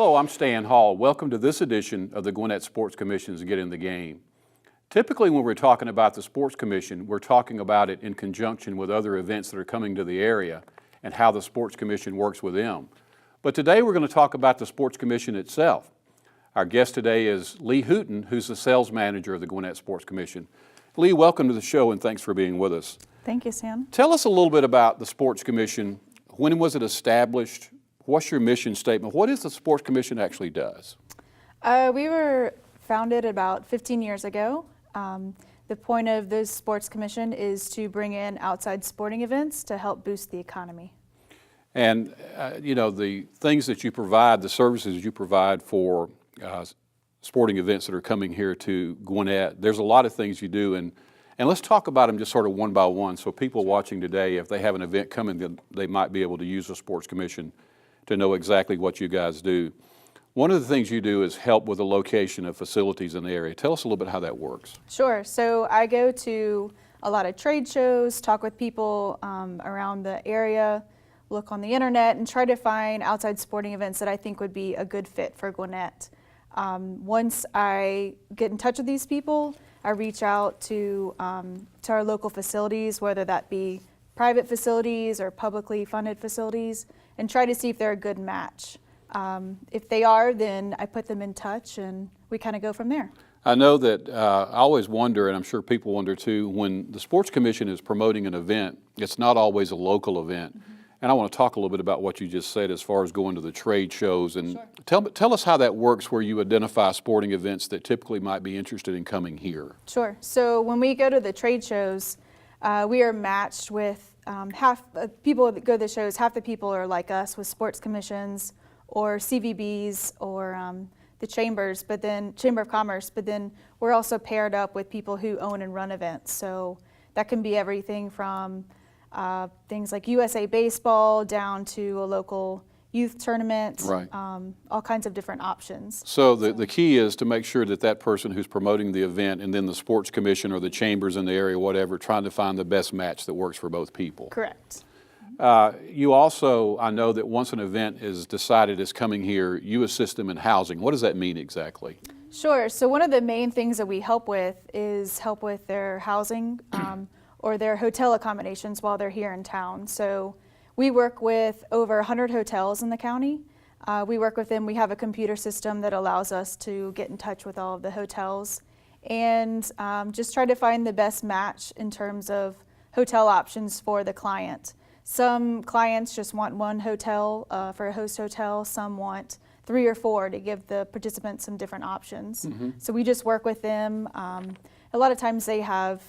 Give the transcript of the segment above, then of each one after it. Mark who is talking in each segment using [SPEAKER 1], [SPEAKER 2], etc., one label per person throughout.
[SPEAKER 1] Hello, I'm Stan Hall. Welcome to this edition of the Gwinnett Sports Commission's Get in the Game. Typically when we're talking about the Sports Commission, we're talking about it in conjunction with other events that are coming to the area and how the Sports Commission works with them. But today we're going to talk about the Sports Commission itself. Our guest today is Lee Hooten, who's the sales manager of the Gwinnett Sports Commission. Lee, welcome to the show and thanks for being with us.
[SPEAKER 2] Thank you, Sam.
[SPEAKER 1] Tell us a little bit about the Sports Commission. When was it established? What's your mission statement? What is the Sports Commission actually does?
[SPEAKER 2] We were founded about 15 years ago. The point of the Sports Commission is to bring in outside sporting events to help boost the economy.
[SPEAKER 1] And, you know, the things that you provide, the services you provide for sporting events that are coming here to Gwinnett, there's a lot of things you do. And let's talk about them just sort of one by one so people watching today, if they have an event coming, they might be able to use the Sports Commission to know exactly what you guys do. One of the things you do is help with the location of facilities in the area. Tell us a little bit how that works.
[SPEAKER 2] Sure. So I go to a lot of trade shows, talk with people around the area, look on the internet, and try to find outside sporting events that I think would be a good fit for Gwinnett. Once I get in touch with these people, I reach out to our local facilities, whether that be private facilities or publicly funded facilities, and try to see if they're a good match. If they are, then I put them in touch and we kind of go from there.
[SPEAKER 1] I know that I always wonder, and I'm sure people wonder too, when the Sports Commission is promoting an event, it's not always a local event. Mm-hmm. And I want to talk a little bit about what you just said as far as going to the trade shows. And sure. Tell us how that works where you identify sporting events that typically might be interested in coming here.
[SPEAKER 2] Sure. So when we go to the trade shows, we are matched with half people that go to the shows, half the people are like us with sports commissions or CVBs or the chambers, but then Chamber of Commerce, but then we're also paired up with people who own and run events. So that can be everything from things like USA Baseball down to a local youth tournament,
[SPEAKER 1] right.
[SPEAKER 2] All kinds of different options.
[SPEAKER 1] So the key is to make sure that that person who's promoting the event and then the Sports Commission or the chambers in the area, whatever, trying to find the best match that works for both people.
[SPEAKER 2] Correct.
[SPEAKER 1] You also, I know that once an event is decided is coming here, you assist them in housing. What does that mean exactly?
[SPEAKER 2] Sure. So one of the main things that we help with is help with their housing or their hotel accommodations while they're here in town. So we work with over 100 hotels in the county. We work with them. We have a computer system that allows us to get in touch with all of the hotels and just try to find the best match in terms of hotel options for the client. Some clients just want one hotel for a host hotel. Some want 3 or 4 to give the participants some different options. Mm-hmm. So we just work with them. A lot of times they have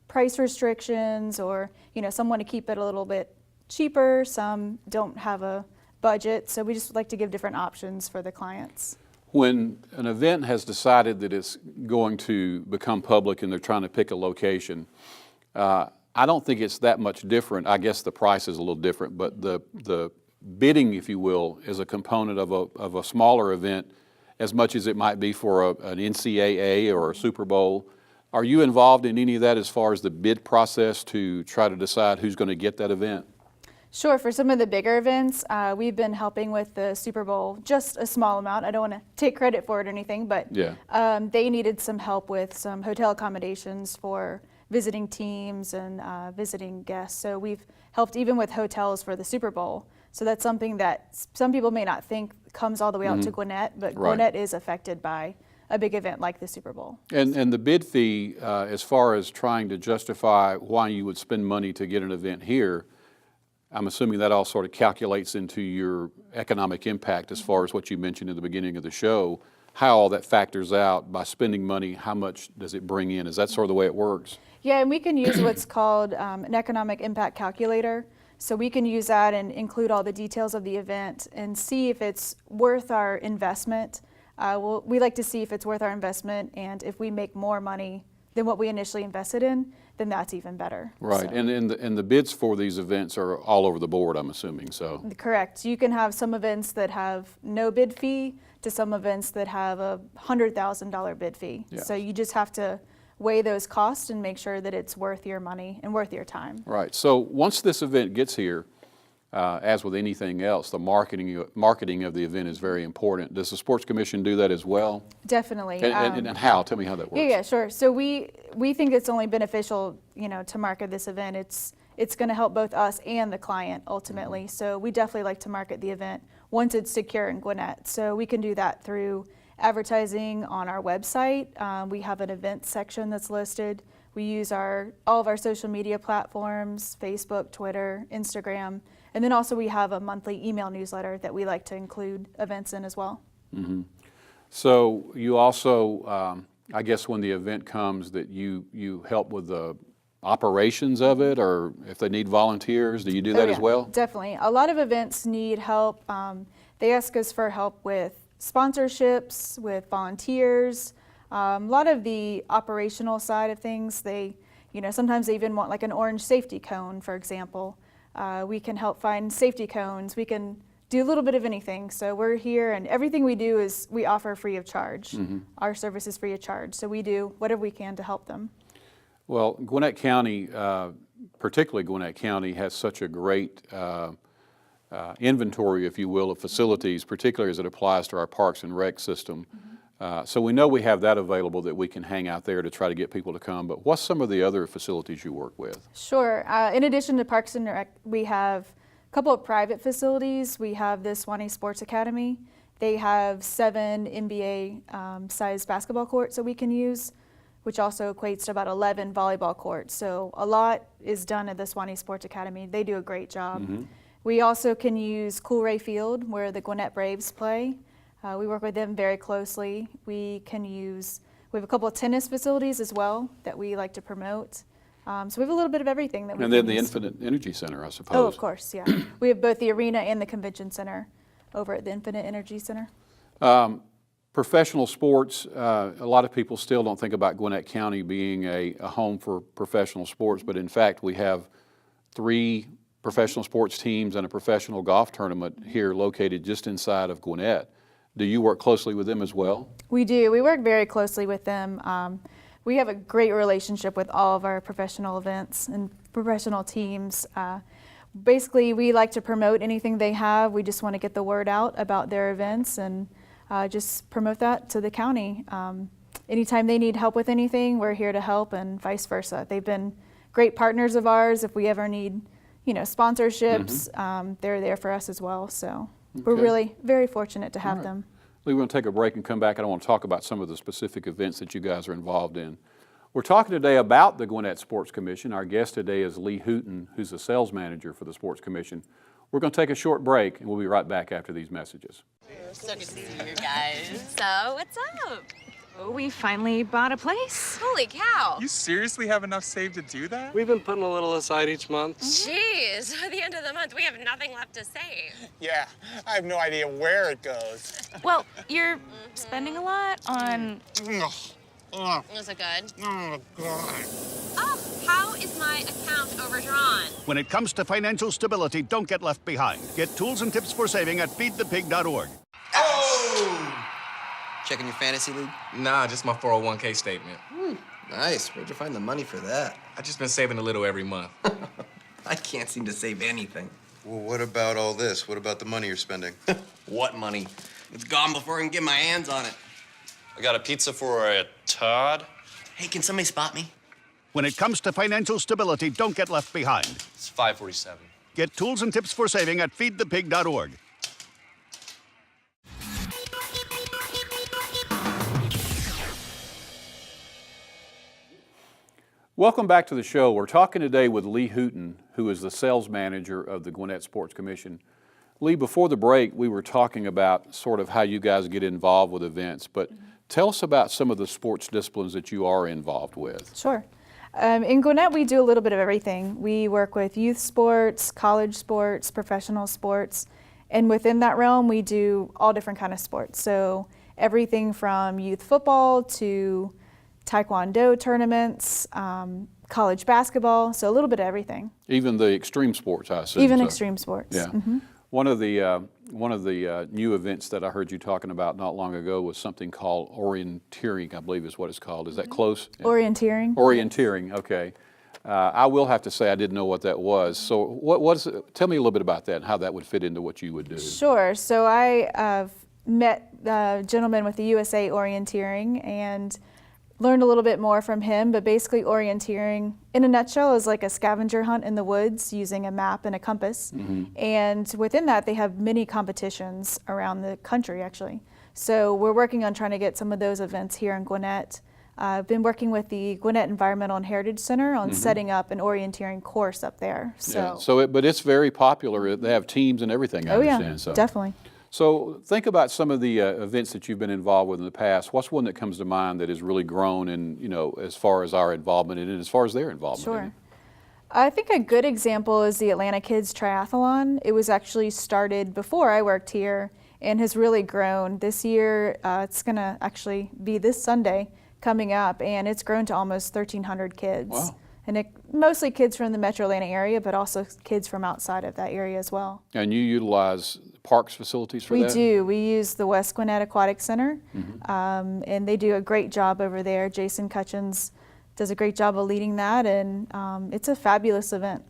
[SPEAKER 2] price restrictions or, you know, some want to keep it a little bit cheaper, some don't have a budget, so we just like to give different options for the clients.
[SPEAKER 1] When an event has decided that it's going to become public and they're trying to pick a location, I don't think it's that much different. I guess the price is a little different, but the bidding, if you will, is a component of a smaller event as much as it might be for an NCAA or a Super Bowl. Are you involved in any of that as far as the bid process to try to decide who's going to get that event?
[SPEAKER 2] Sure. For some of the bigger events, we've been helping with the Super Bowl, just a small amount. I don't want to take credit for it or anything, but yeah. They needed some help with some hotel accommodations for visiting teams and visiting guests. So we've helped even with hotels for the Super Bowl. So that's something that some people may not think comes all the way out to Gwinnett, but right. Gwinnett is affected by a big event like the Super Bowl.
[SPEAKER 1] And the bid fee, as far as trying to justify why you would spend money to get an event here, I'm assuming that all sort of calculates into your economic impact as far as what you mentioned in the beginning of the show, how all that factors out by spending money, how much does it bring in? Is that sort of the way it works?
[SPEAKER 2] Yeah, and we can use what's called an economic impact calculator. So we can use that and include all the details of the event and see if it's worth our investment. We like to see if it's worth our investment, and if we make more money than what we initially invested in, then that's even better.
[SPEAKER 1] Right, so. And the bids for these events are all over the board, I'm assuming, so.
[SPEAKER 2] Correct. You can have some events that have no bid fee to some events that have a $100,000 bid fee. Yeah. So you just have to weigh those costs and make sure that it's worth your money and worth your time.
[SPEAKER 1] Right, so once this event gets here, as with anything else, the marketing of the event is very important. Does the Sports Commission do that as well?
[SPEAKER 2] Definitely.
[SPEAKER 1] And how? Tell me how that works.
[SPEAKER 2] Yeah, sure. So we think it's only beneficial, to market this event. It's going to help both us and the client ultimately. So we definitely like to market the event once it's secure in Gwinnett. So we can do that through advertising on our website. We have an event section that's listed. We use all of our social media platforms, Facebook, Twitter, Instagram, and then also we have a monthly email newsletter that we like to include events in as well.
[SPEAKER 1] Mm-hmm. So you also, I guess when the event comes, that you help with the operations of it, or if they need volunteers, do you do that as well?
[SPEAKER 2] Definitely. A lot of events need help. They ask us for help with sponsorships, with volunteers, a lot of the operational side of things. Sometimes they even want like an orange safety cone, for example. We can help find safety cones. We can do a little bit of anything. So we're here, and everything we do is we offer free of charge. Mm-hmm. Our service is free of charge. So we do whatever we can to help them.
[SPEAKER 1] Well, Gwinnett County, particularly Gwinnett County, has such a great inventory, if you will, of facilities, particularly as it applies to our parks and rec system. Mm-hmm. So we know we have that available that we can hang out there to try to get people to come. But what's some of the other facilities you work with?
[SPEAKER 2] Sure. In addition to Parks and Rec, we have a couple of private facilities. We have the Swanee Sports Academy. They have 7 NBA-sized basketball courts that we can use, which also equates to about 11 volleyball courts. So a lot is done at the Swanee Sports Academy. They do a great job. Mm-hmm. We also can use Coolray Field, where the Gwinnett Braves play. We work with them very closely. We have a couple of tennis facilities as well that we like to promote. So we have a little bit of everything that we
[SPEAKER 1] And then the Infinite Energy Center, I suppose.
[SPEAKER 2] Oh, of course, yeah. We have both the arena and the convention center over at the Infinite Energy Center.
[SPEAKER 1] Professional sports, a lot of people still don't think about Gwinnett County being a home for professional sports, but in fact we have 3 professional sports teams and a professional golf tournament here located just inside of Gwinnett. Do you work closely with them as well?
[SPEAKER 2] We do. We work very closely with them. We have a great relationship with all of our professional events and professional teams. Basically, we like to promote anything they have. We just want to get the word out about their events and just promote that to the county. Anytime they need help with anything, we're here to help, and vice versa. They've been great partners of ours. If we ever need, sponsorships, mm-hmm. They're there for us as well. So we're really very fortunate to have them.
[SPEAKER 1] Lee, we're going to take a break and come back, and I want to talk about some of the specific events that you guys are involved in. We're talking today about the Gwinnett Sports Commission. Our guest today is Lee Hooten, who's the sales manager for the Sports Commission. We're going to take a short break, and we'll be right back after these messages.
[SPEAKER 3] So good to see you guys. So, what's up?
[SPEAKER 4] Oh, we finally bought a place.
[SPEAKER 3] Holy cow.
[SPEAKER 5] You seriously have enough saved to do that?
[SPEAKER 6] We've been putting a little aside each month.
[SPEAKER 3] Jeez, at the end of the month, we have nothing left to save.
[SPEAKER 5] Yeah, I have no idea where it goes.
[SPEAKER 4] Well, you're spending a lot on...
[SPEAKER 3] Was it good?
[SPEAKER 5] Oh, God.
[SPEAKER 3] Oh, how is my account overdrawn?
[SPEAKER 7] When it comes to financial stability, don't get left behind. Get tools and tips for saving at feedthepig.org.
[SPEAKER 5] Oh!
[SPEAKER 8] Checking your fantasy league?
[SPEAKER 6] Nah, just my 401k statement.
[SPEAKER 8] Nice. Where'd you find the money for that?
[SPEAKER 6] I've just been saving a little every month.
[SPEAKER 8] I can't seem to save anything.
[SPEAKER 9] Well, what about all this? What about the money you're spending?
[SPEAKER 8] What money? It's gone before I can get my hands on it.
[SPEAKER 10] I got a pizza for a Todd.
[SPEAKER 8] Hey, can somebody spot me?
[SPEAKER 7] When it comes to financial stability, don't get left behind.
[SPEAKER 10] It's 547.
[SPEAKER 7] Get tools and tips for saving at feedthepig.org.
[SPEAKER 1] Welcome back to the show. We're talking today with Lee Hooten, who is the sales manager of the Gwinnett Sports Commission. Lee, before the break, we were talking about sort of how you guys get involved with events, but tell us about some of the sports disciplines that you are involved with.
[SPEAKER 2] Sure. In Gwinnett, we do a little bit of everything. We work with youth sports, college sports, professional sports, and within that realm, we do all different kind of sports. So everything from youth football to Taekwondo tournaments, college basketball, so a little bit of everything.
[SPEAKER 1] Even the extreme sports, I assume.
[SPEAKER 2] Even
[SPEAKER 1] so.
[SPEAKER 2] extreme sports.
[SPEAKER 1] Yeah.
[SPEAKER 2] Mm-hmm.
[SPEAKER 1] One of the new events that I heard you talking about not long ago was something called orienteering, I believe is what it's called. Is that close? Yeah.
[SPEAKER 2] Orienteering.
[SPEAKER 1] Orienteering, okay. I will have to say I didn't know what that was. So what is it? Tell me a little bit about that and how that would fit into what you would do.
[SPEAKER 2] Sure. So I met the gentleman with the USA Orienteering and learned a little bit more from him, but basically orienteering in a nutshell is like a scavenger hunt in the woods using a map and a compass. And within that, they have many competitions around the country, actually. So we're working on trying to get some of those events here in Gwinnett. I've been working with the Gwinnett Environmental and Heritage Center on setting up an orienteering course up there.
[SPEAKER 1] But it's very popular. They have teams and everything, I understand.
[SPEAKER 2] Yeah, definitely.
[SPEAKER 1] So think about some of the events that you've been involved with in the past. What's one that comes to mind that has really grown and, as far as our involvement in it, as far as their involvement in it?
[SPEAKER 2] Sure. I think a good example is the Atlanta Kids Triathlon. It was actually started before I worked here and has really grown. This year, it's going to actually be this Sunday coming up, and it's grown to almost 1,300 kids.
[SPEAKER 1] Wow.
[SPEAKER 2] And mostly kids from the metro Atlanta area, but also kids from outside of that area as well.
[SPEAKER 1] And you utilize parks facilities for that?
[SPEAKER 2] We do. We use the West Gwinnett Aquatic Center, and they do a great job over there. Jason Cutchins does a great job of leading that, and it's a fabulous event.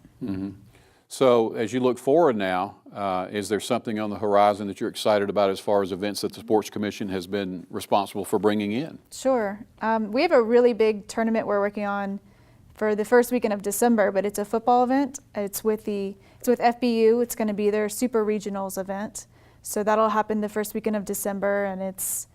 [SPEAKER 1] So as you look forward now, is there something on the horizon that you're excited about as far as events that the Sports Commission has been responsible for bringing in?
[SPEAKER 2] Sure. We have a really big tournament we're working on for the first weekend of December, but it's a football event. It's with FBU. It's going to be their Super Regionals event. So that'll happen the first weekend of December, and it's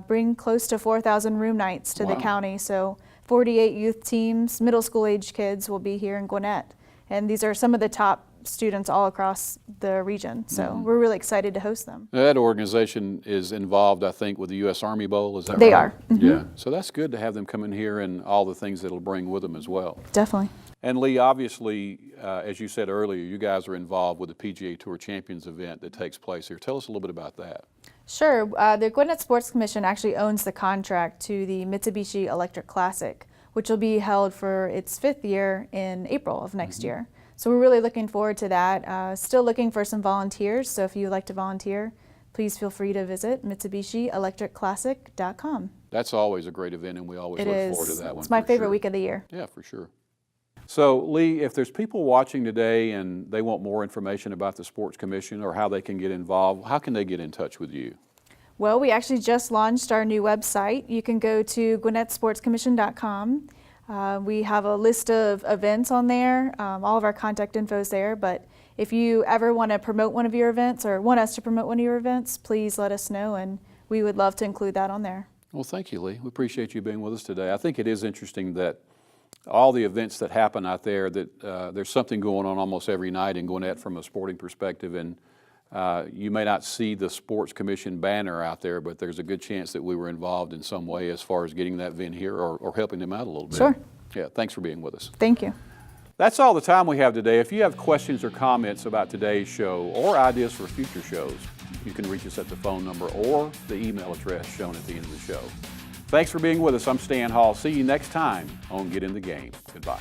[SPEAKER 2] bring close to 4,000 room nights to the county. So 48 youth teams, middle school age kids will be here in Gwinnett. And these are some of the top students all across the region. So we're really excited to host them.
[SPEAKER 1] That organization is involved, I think, with the U.S. Army Bowl, is that right?
[SPEAKER 2] They are.
[SPEAKER 1] Yeah, so that's good to have them come in here and all the things that it'll bring with them as well.
[SPEAKER 2] Definitely.
[SPEAKER 1] And Lee, obviously, as you said earlier, you guys are involved with the PGA Tour Champions event that takes place here. Tell us a little bit about that.
[SPEAKER 2] Sure. The Gwinnett Sports Commission actually owns the contract to the Mitsubishi Electric Classic, which will be held for its 5th year in April of next year. So we're really looking forward to that. Still looking for some volunteers, so if you would like to volunteer, please feel free to visit MitsubishiElectricClassic.com.
[SPEAKER 1] That's always a great event, and we always look forward to that one.
[SPEAKER 2] It's my favorite week of the year.
[SPEAKER 1] Yeah, for sure. So, Lee, if there's people watching today and they want more information about the Sports Commission or how they can get involved, how can they get in touch with you?
[SPEAKER 2] Well, we actually just launched our new website. You can go to GwinnettSportsCommission.com. We have a list of events on there. All of our contact info is there, but if you ever want to promote one of your events or want us to promote one of your events, please let us know, and we would love to include that on there.
[SPEAKER 1] Well, thank you, Lee. We appreciate you being with us today. I think it is interesting that all the events that happen out there, that there's something going on almost every night in Gwinnett from a sporting perspective, and you may not see the Sports Commission banner out there, but there's a good chance that we were involved in some way as far as getting that event here or helping them out a little bit.
[SPEAKER 2] Sure.
[SPEAKER 1] Yeah, thanks for being with us.
[SPEAKER 2] Thank you.
[SPEAKER 1] That's all the time we have today. If you have questions or comments about today's show or ideas for future shows, you can reach us at the phone number or the email address shown at the end of the show. Thanks for being with us. I'm Stan Hall. See you next time on Get in the Game. Goodbye.